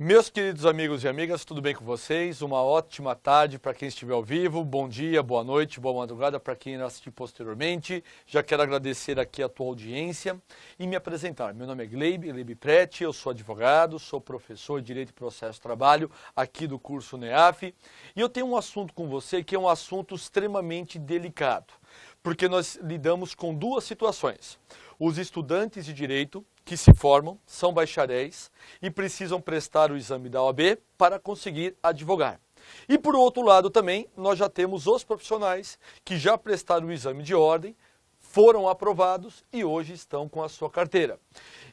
Meus queridos amigos e amigas, tudo bem com vocês? Uma ótima tarde para quem estiver ao vivo, bom dia, boa noite, boa madrugada para quem irá assistir posteriormente. Já quero agradecer aqui a tua audiência e me apresentar. Meu nome é Gleibe Preti, eu sou advogado, sou professor de Direito e Processo do Trabalho aqui do curso NEAF e eu tenho um assunto com você que é um assunto extremamente delicado, porque nós lidamos com duas situações. Os estudantes de Direito que se formam, são bacharéis e precisam prestar o exame da OAB para conseguir advogar. E por outro lado também, nós já temos os profissionais que já prestaram o exame de ordem, foram aprovados e hoje estão com a sua carteira.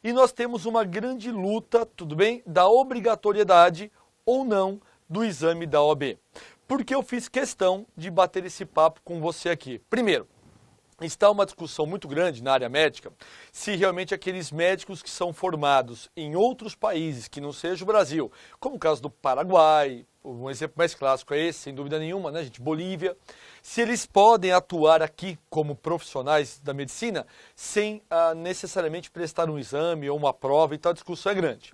E nós temos uma grande luta, tudo bem, da obrigatoriedade ou não do exame da OAB. Porque eu fiz questão de bater esse papo com você aqui. Primeiro, está uma discussão muito grande na área médica se realmente aqueles médicos que são formados em outros países que não seja o Brasil, como o caso do Paraguai, um exemplo mais clássico é esse, sem dúvida nenhuma, né, gente? Bolívia, se eles podem atuar aqui como profissionais da medicina sem necessariamente prestar um exame ou uma prova, então a discussão é grande.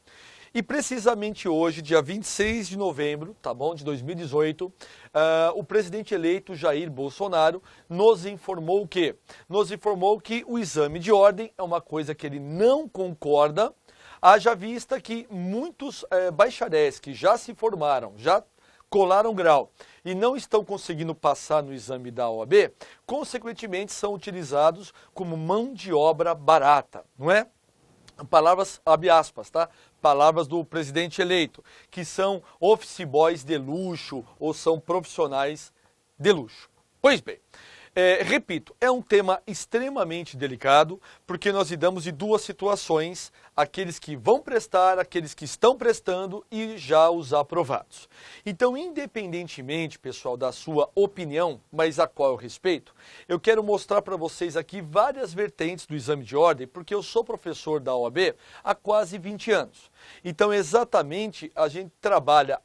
E precisamente hoje, dia 26 de novembro, tá bom, de 2018, o presidente eleito Jair Bolsonaro nos informou o quê? Nos informou que o exame de ordem é uma coisa que ele não concorda, haja vista que muitos bacharéis que já se formaram, já colaram grau e não estão conseguindo passar no exame da OAB, consequentemente são utilizados como mão de obra barata, não é? Palavras, abre aspas, tá? Palavras do presidente eleito, que são office boys de luxo ou são profissionais de luxo. Pois bem, repito, é um tema extremamente delicado, porque nós lidamos de duas situações, aqueles que vão prestar, aqueles que estão prestando e já os aprovados. Então, independentemente, pessoal, da sua opinião, mas a qual eu respeito, eu quero mostrar para vocês aqui várias vertentes do exame de ordem, porque eu sou professor da OAB há quase 20 anos. Então, exatamente, a gente trabalha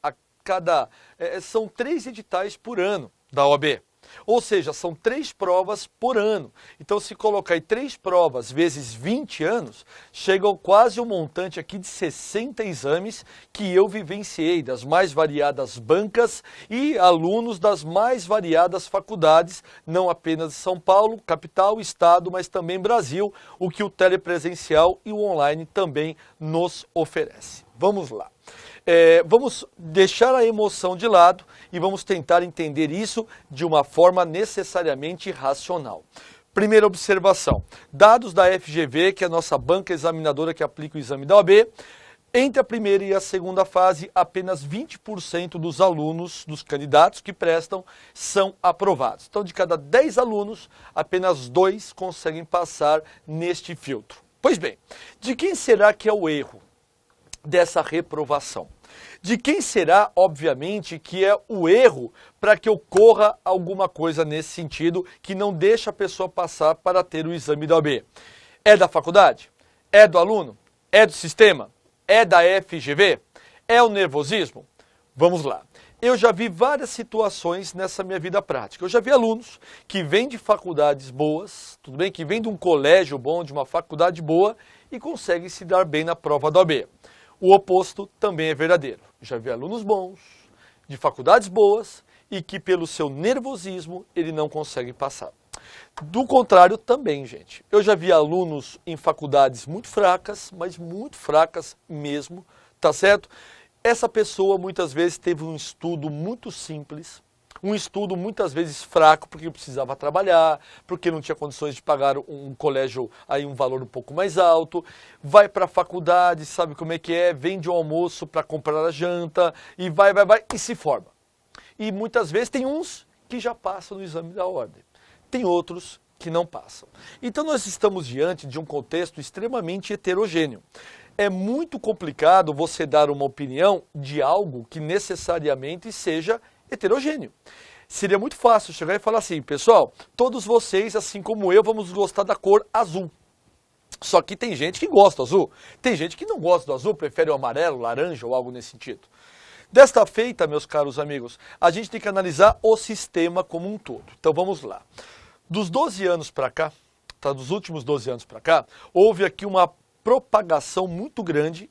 são 3 editais por ano da OAB. Ou seja, são 3 provas por ano. Então, se colocar aí 3 provas vezes 20 anos, chega quase um montante aqui de 60 exames que eu vivenciei das mais variadas bancas e alunos das mais variadas faculdades, não apenas de São Paulo, capital, estado, mas também Brasil, o que o telepresencial e o online também nos oferece. Vamos lá. Vamos deixar a emoção de lado e vamos tentar entender isso de uma forma necessariamente racional. Primeira observação, dados da FGV, que é a nossa banca examinadora que aplica o exame da OAB, entre a primeira e a segunda fase, apenas 20% dos alunos, dos candidatos que prestam, são aprovados. Então, de cada 10 alunos, apenas 2 conseguem passar neste filtro. Pois bem, de quem será que é o erro dessa reprovação? De quem será, obviamente, que é o erro para que ocorra alguma coisa nesse sentido que não deixa a pessoa passar para ter o exame da OAB? É da faculdade? É do aluno? É do sistema? É da FGV? É o nervosismo? Vamos lá. Eu já vi várias situações nessa minha vida prática. Eu já vi alunos que vêm de faculdades boas, tudo bem? Que vêm de um colégio bom, de uma faculdade boa e conseguem se dar bem na prova da OAB. O oposto também é verdadeiro. Já vi alunos bons, de faculdades boas, e que pelo seu nervosismo ele não consegue passar. Do contrário também, gente. Eu já vi alunos em faculdades muito fracas, mas muito fracas mesmo, tá certo? Essa pessoa muitas vezes teve um estudo muito simples, um estudo muitas vezes fraco, porque precisava trabalhar, porque não tinha condições de pagar um colégio aí um valor um pouco mais alto, vai para a faculdade, sabe como é que é, vende o almoço para comprar a janta, e vai, e se forma. E muitas vezes tem uns que já passam no exame da ordem, tem outros que não passam. Então nós estamos diante de um contexto extremamente heterogêneo. É muito complicado você dar uma opinião de algo que necessariamente seja heterogêneo. Seria muito fácil chegar e falar assim, pessoal, todos vocês, assim como eu, vamos gostar da cor azul. Só que tem gente que gosta do azul, tem gente que não gosta do azul, prefere o amarelo, laranja ou algo nesse sentido. Desta feita, meus caros amigos, a gente tem que analisar o sistema como um todo. Então vamos lá. Dos 12 anos para cá, dos últimos 12 anos para cá, houve aqui uma propagação muito grande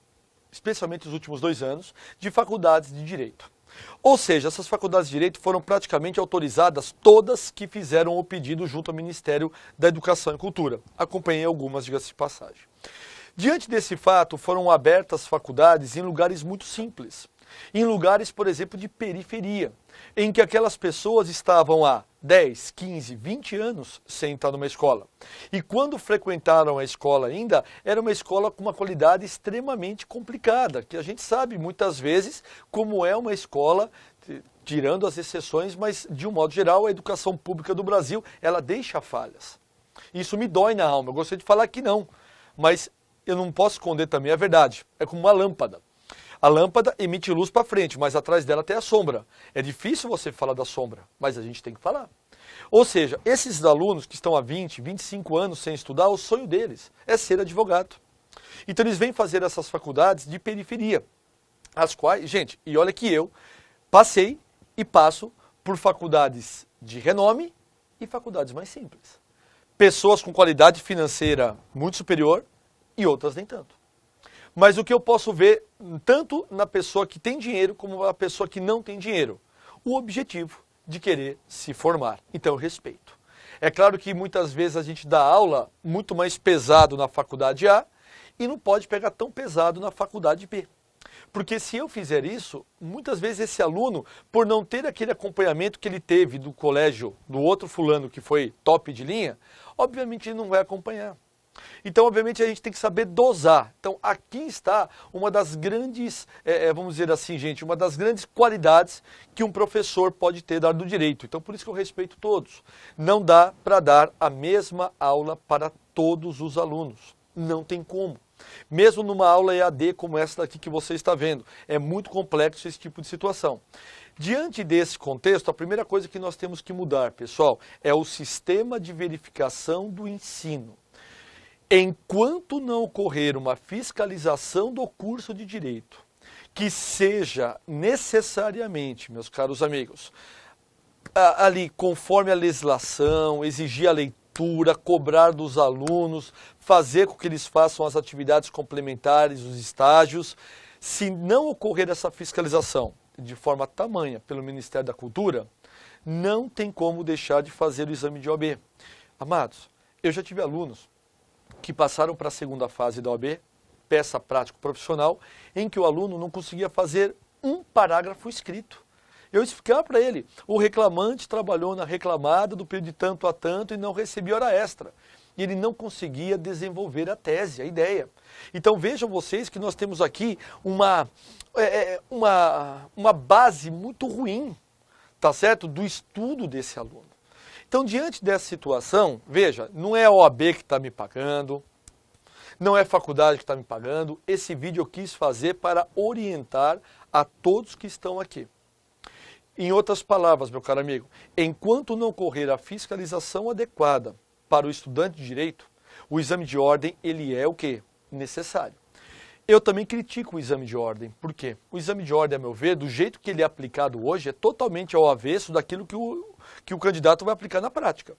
especialmente nos últimos 2 anos, de faculdades de Direito. Ou seja, essas faculdades de Direito foram praticamente autorizadas, todas que fizeram o pedido junto ao Ministério da Educação e Cultura. Acompanhei algumas, diga-se de passagem. Diante desse fato, foram abertas faculdades em lugares muito simples. Em lugares, por exemplo, de periferia, em que aquelas pessoas estavam há 10, 15, 20 anos sem entrar numa escola. E quando frequentaram a escola ainda, era uma escola com uma qualidade extremamente complicada, que a gente sabe muitas vezes como é uma escola, tirando as exceções, mas de um modo geral a educação pública do Brasil, ela deixa falhas. Isso me dói na alma, eu gostaria de falar que não, mas eu não posso esconder também a verdade, é como uma lâmpada. A lâmpada emite luz para frente, mas atrás dela tem a sombra. É difícil você falar da sombra, mas a gente tem que falar. Ou seja, esses alunos que estão há 20, 25 anos sem estudar, o sonho deles é ser advogado. Então eles vêm fazer essas faculdades de periferia, as quais, gente, e olha que eu passei e passo por faculdades de renome e faculdades mais simples. Pessoas com qualidade financeira muito superior e outras nem tanto. Mas o que eu posso ver, tanto na pessoa que tem dinheiro, como na pessoa que não tem dinheiro, o objetivo de querer se formar. Então eu respeito. É claro que muitas vezes a gente dá aula muito mais pesado na faculdade A e não pode pegar tão pesado na faculdade B. Porque se eu fizer isso, muitas vezes esse aluno, por não ter aquele acompanhamento que ele teve do colégio, do outro fulano que foi top de linha, obviamente ele não vai acompanhar. Então, obviamente, a gente tem que saber dosar. Então, aqui está uma das grandes, vamos dizer assim, gente, uma das grandes qualidades que um professor pode ter da área do direito. Então, por isso que eu respeito todos. Não dá para dar a mesma aula para todos os alunos. Não tem como. Mesmo numa aula EAD como essa daqui que você está vendo. É muito complexo esse tipo de situação. Diante desse contexto, a primeira coisa que nós temos que mudar, pessoal, é o sistema de verificação do ensino. Enquanto não ocorrer uma fiscalização do curso de Direito, que seja necessariamente, meus caros amigos, ali conforme a legislação, exigir a leitura, cobrar dos alunos, fazer com que eles façam as atividades complementares, os estágios, se não ocorrer essa fiscalização de forma tamanha pelo Ministério da Cultura, não tem como deixar de fazer o exame de OAB. Amados, eu já tive alunos que passaram para a segunda fase da OAB, peça prático profissional, em que o aluno não conseguia fazer um parágrafo escrito. Eu explicava para ele, o reclamante trabalhou na reclamada do período de tanto a tanto e não recebia hora extra. E ele não conseguia desenvolver a tese, a ideia. Então vejam vocês que nós temos aqui uma base muito ruim, tá certo? Do estudo desse aluno. Então, diante dessa situação, veja, não é a OAB que está me pagando, não é a faculdade que está me pagando. Esse vídeo eu quis fazer para orientar a todos que estão aqui. Em outras palavras, meu caro amigo, enquanto não ocorrer a fiscalização adequada para o estudante de direito, o exame de ordem, ele é o quê? Necessário. Eu também critico o exame de ordem. Por quê? O exame de ordem, a meu ver, do jeito que ele é aplicado hoje, é totalmente ao avesso daquilo que o candidato vai aplicar na prática.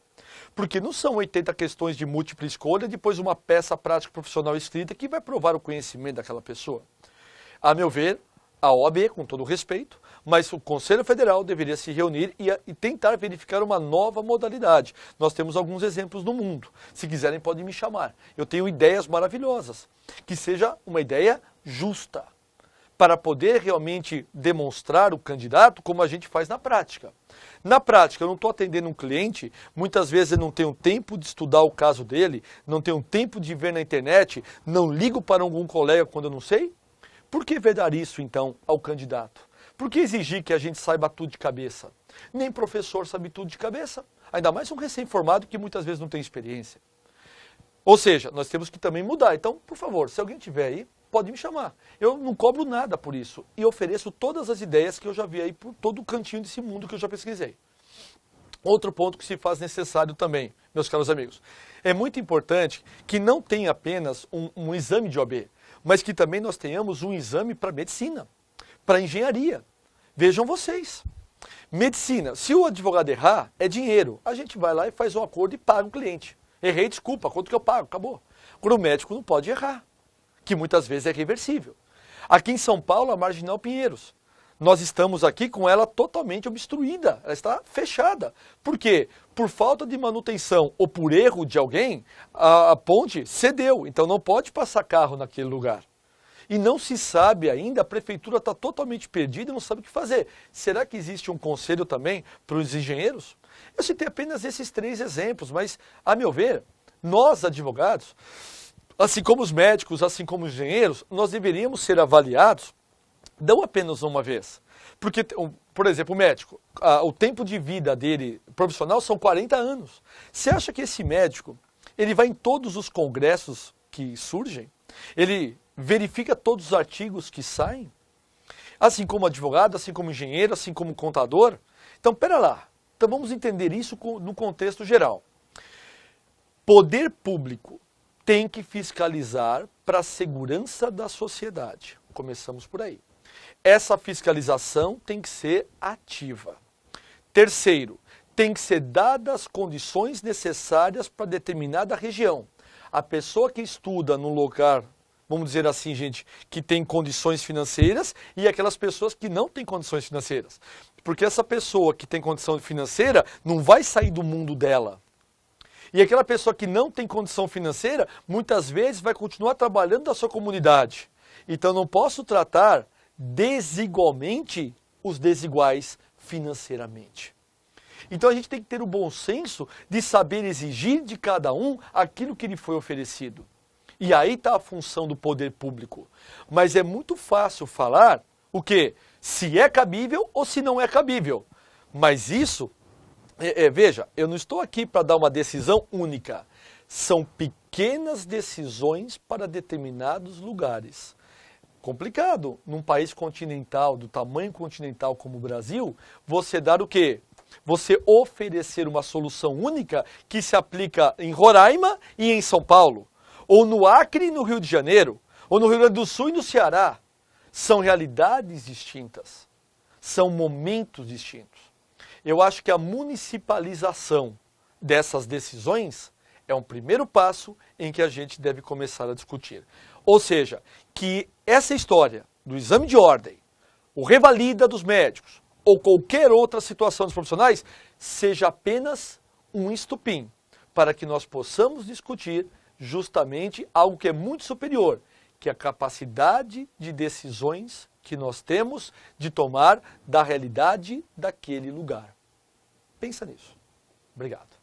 Porque não são 80 questões de múltipla escolha, depois uma peça prática profissional escrita que vai provar o conhecimento daquela pessoa. A meu ver, a OAB, com todo o respeito, mas o Conselho Federal deveria se reunir e tentar verificar uma nova modalidade. Nós temos alguns exemplos no mundo. Se quiserem, podem me chamar. Eu tenho ideias maravilhosas. Que seja uma ideia justa, para poder realmente demonstrar o candidato como a gente faz na prática. Na prática, eu não estou atendendo um cliente, muitas vezes eu não tenho tempo de estudar o caso dele, não tenho tempo de ver na internet, não ligo para algum colega quando eu não sei. Por que vedar isso, então, ao candidato? Por que exigir que a gente saiba tudo de cabeça? Nem professor sabe tudo de cabeça, ainda mais um recém-formado que muitas vezes não tem experiência. Ou seja, nós temos que também mudar. Então, por favor, se alguém tiver aí, pode me chamar. Eu não cobro nada por isso e ofereço todas as ideias que eu já vi aí por todo o cantinho desse mundo que eu já pesquisei. Outro ponto que se faz necessário também, meus caros amigos, é muito importante que não tenha apenas um exame de OAB, mas que também nós tenhamos um exame para medicina, para engenharia. Vejam vocês. Medicina, se o advogado errar, é dinheiro. A gente vai lá e faz um acordo e paga o cliente. Errei, desculpa, quanto que eu pago? Acabou. Agora o médico não pode errar, que muitas vezes é reversível. Aqui em São Paulo, a Marginal Pinheiros. Nós estamos aqui com ela totalmente obstruída, ela está fechada. Por quê? Por falta de manutenção ou por erro de alguém, a ponte cedeu, então não pode passar carro naquele lugar. E não se sabe ainda, a prefeitura está totalmente perdida e não sabe o que fazer. Será que existe um conselho também para os engenheiros? Eu citei apenas esses 3 exemplos, mas, a meu ver, nós advogados, assim como os médicos, assim como os engenheiros, nós deveríamos ser avaliados não apenas uma vez. Porque, por exemplo, o médico, o tempo de vida dele profissional são 40 anos. Você acha que esse médico, ele vai em todos os congressos que surgem? Ele verifica todos os artigos que saem? Assim como advogado, assim como engenheiro, assim como contador? Então, pera lá. Então, vamos entender isso no contexto geral. Poder público tem que fiscalizar para a segurança da sociedade. Começamos por aí. Essa fiscalização tem que ser ativa. Terceiro, tem que ser dadas as condições necessárias para determinada região. A pessoa que estuda num lugar, vamos dizer assim, gente, que tem condições financeiras e aquelas pessoas que não têm condições financeiras. Porque essa pessoa que tem condição financeira não vai sair do mundo dela. E aquela pessoa que não tem condição financeira, muitas vezes vai continuar trabalhando na sua comunidade. Então não posso tratar desigualmente os desiguais financeiramente. Então a gente tem que ter o bom senso de saber exigir de cada um aquilo que lhe foi oferecido. E aí está a função do poder público. Mas é muito fácil falar o quê? Se é cabível ou se não é cabível. Mas isso, veja, eu não estou aqui para dar uma decisão única. São pequenas decisões para determinados lugares. Complicado, num país continental, do tamanho continental como o Brasil, você dar o quê? Você oferecer uma solução única que se aplica em Roraima e em São Paulo, ou no Acre e no Rio de Janeiro, ou no Rio Grande do Sul e no Ceará. São realidades distintas, são momentos distintos. Eu acho que a municipalização dessas decisões é um primeiro passo em que a gente deve começar a discutir. Ou seja, que essa história do exame de ordem, o revalida dos médicos ou qualquer outra situação dos profissionais seja apenas um estupim para que nós possamos discutir justamente algo que é muito superior, que é a capacidade de decisões que nós temos de tomar da realidade daquele lugar. Pensa nisso. Obrigado.